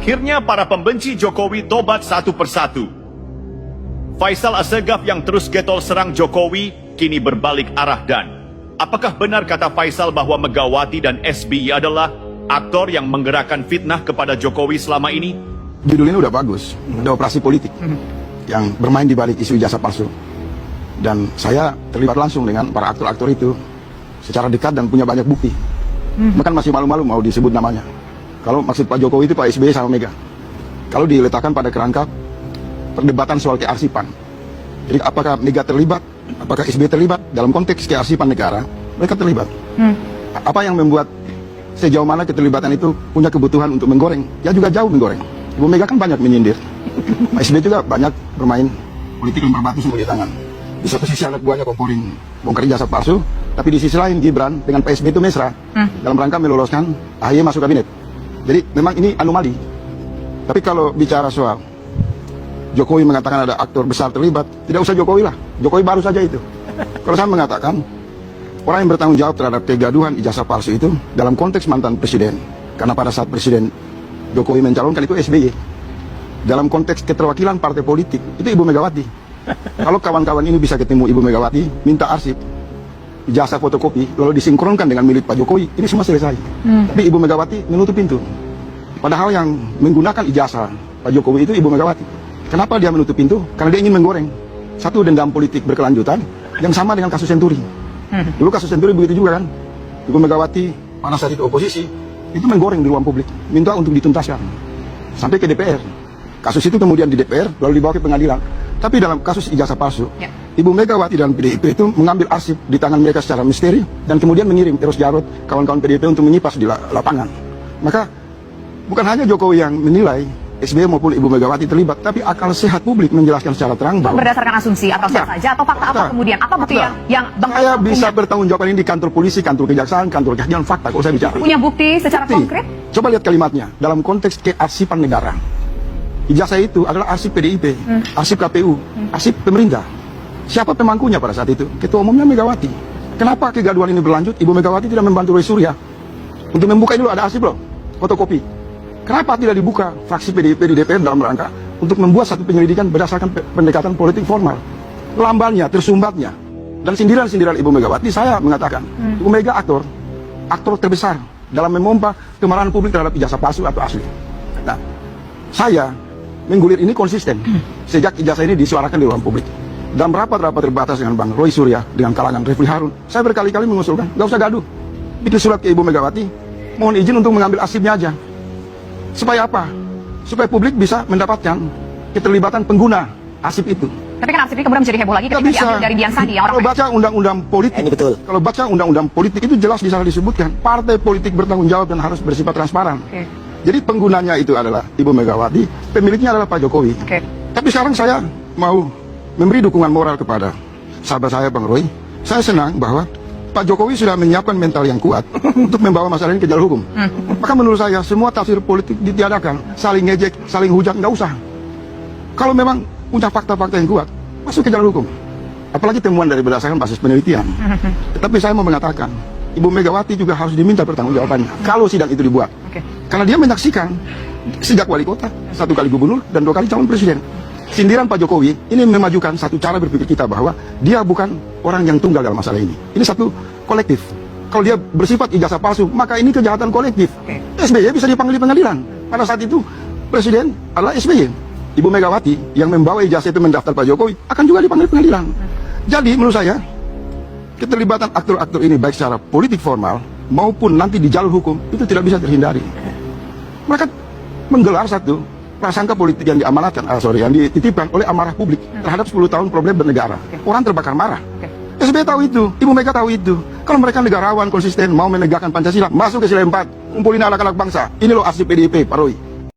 Akhirnya para pembenci Jokowi tobat satu persatu. Faisal Assegaf yang terus getol serang Jokowi kini berbalik arah dan apakah benar kata Faisal bahwa Megawati dan SBY adalah aktor yang menggerakkan fitnah kepada Jokowi selama ini? Judul ini udah bagus, ada operasi politik yang bermain di balik isu ijazah palsu. Dan saya terlibat langsung dengan para aktor-aktor itu secara dekat dan punya banyak bukti. Bahkan masih malu-malu mau disebut namanya. Kalau maksud Pak Jokowi itu Pak SBY sama Mega. Kalau diletakkan pada kerangka perdebatan soal kearsipan. Jadi apakah Mega terlibat, apakah SBY terlibat dalam konteks kearsipan negara, mereka terlibat. Apa yang membuat sejauh mana keterlibatan itu punya kebutuhan untuk menggoreng? Ya juga jauh menggoreng. Ibu Mega kan banyak menyindir. Pak SBY juga banyak bermain politik lempar batu semua di tangan. Di satu sisi anak buahnya komporin bongkar ijazah palsu, tapi di sisi lain Gibran dengan Pak SBY itu mesra dalam rangka meloloskan AHY masuk kabinet. Jadi memang ini anomali. Tapi kalau bicara soal Jokowi mengatakan ada aktor besar terlibat, tidak usah Jokowi lah, Jokowi baru saja itu. Kalau saya mengatakan orang yang bertanggung jawab terhadap kegaduhan ijazah palsu itu dalam konteks mantan presiden, karena pada saat Presiden Jokowi mencalonkan itu SBY. Dalam konteks keterwakilan partai politik itu Ibu Megawati. Kalau kawan-kawan ini bisa ketemu Ibu Megawati, minta arsip ijazah fotokopi, lalu disinkronkan dengan milik Pak Jokowi, ini semua selesai. Tapi Ibu Megawati menutup pintu. Padahal yang menggunakan ijazah Pak Jokowi itu Ibu Megawati. Kenapa dia menutup pintu? Karena dia ingin menggoreng satu dendam politik berkelanjutan yang sama dengan kasus Senturi. Dulu kasus Senturi begitu juga kan. Ibu Megawati pada saat itu oposisi, itu menggoreng di ruang publik, minta untuk dituntaskan sampai ke DPR. Kasus itu kemudian di DPR lalu dibawa ke pengadilan. Tapi dalam kasus ijazah palsu, Ibu Megawati dan PDIP itu mengambil arsip di tangan mereka secara misteri dan kemudian mengirim Eros Jarot, kawan-kawan PDIP untuk menyipas di lapangan. Maka bukan hanya Jokowi yang menilai SBY maupun Ibu Megawati terlibat, tapi akal sehat publik menjelaskan secara terang bahwa berdasarkan asumsi akal sehat saja atau fakta apa kemudian? Apa bukti yang saya bisa bertanggung jawab ini di kantor polisi, kantor kejaksaan, kantor kehakiman, fakta kalau saya bicara. Punya bukti secara konkret? Coba lihat kalimatnya dalam konteks kearsipan negara. Ijazah itu adalah arsip PDIP, arsip KPU, arsip pemerintah. Siapa pemangkunya pada saat itu? Ketua umumnya Megawati. Kenapa kegaduhan ini berlanjut? Ibu Megawati tidak membantu Roy Surya untuk membuka dulu, ada arsip loh, fotokopi. Kenapa tidak dibuka fraksi PDIP di DPR dalam rangka untuk membuat satu penyelidikan berdasarkan pendekatan politik formal? Lambannya, tersumbatnya, dan sindiran-sindiran Ibu Megawati, saya mengatakan, Ibu Mega aktor terbesar dalam memompa kemarahan publik terhadap ijazah palsu atau asli. Nah, saya menggulir ini konsisten sejak ijazah ini disuarakan di ruang publik. Dalam rapat-rapat terbatas dengan Bang Roy Surya, dengan kalangan Refli Harun, saya berkali-kali mengusulkan, nggak usah gaduh, bikin surat ke Ibu Megawati, mohon izin untuk mengambil arsipnya aja. Supaya apa? Supaya publik bisa mendapatkan keterlibatan pengguna arsip itu. Tapi kan arsip ini kemudian menjadi heboh lagi ketika diambil dari Dian Sandi yang orang kalau baca undang-undang politik, kalau baca undang-undang politik itu jelas di sana disebutkan partai politik bertanggung jawab dan harus bersifat transparan. Jadi penggunanya itu adalah Ibu Megawati, pemiliknya adalah Pak Jokowi. Tapi sekarang saya mau memberi dukungan moral kepada sahabat saya Bang Roy. Saya senang bahwa Pak Jokowi sudah menyiapkan mental yang kuat untuk membawa masalah ini ke jalur hukum. Maka menurut saya semua tafsir politik ditiadakan, saling ngejek, saling hujat, nggak usah. Kalau memang punya fakta-fakta yang kuat, masuk ke jalur hukum. Apalagi temuan dari berdasarkan basis penelitian. Tetapi saya mau mengatakan, Ibu Megawati juga harus diminta pertanggungjawabannya kalau sidang itu dibuat. Karena dia menyaksikan sejak wali kota, 1 kali gubernur, dan 2 kali calon presiden. Sindiran Pak Jokowi ini memajukan satu cara berpikir kita bahwa dia bukan orang yang tunggal dalam masalah ini. Ini satu kolektif. Kalau dia bersifat ijazah palsu, maka ini kejahatan kolektif. SBY bisa dipanggil di pengadilan. Pada saat itu presiden adalah SBY. Ibu Megawati yang membawa ijazah itu mendaftar Pak Jokowi akan juga dipanggil pengadilan. Jadi menurut saya keterlibatan aktor-aktor ini baik secara politik formal maupun nanti di jalur hukum itu tidak bisa terhindari. Mereka menggelar satu prasangka politik yang diamanatkan, yang dititipkan oleh amarah publik terhadap 10 tahun problem bernegara. Orang terbakar marah. SBY tahu itu, Ibu Mega tahu itu. Kalau mereka negarawan konsisten mau menegakkan Pancasila, masuk ke sila 4, kumpulin anak-anak bangsa. Ini loh arsip PDIP, Pak Roy.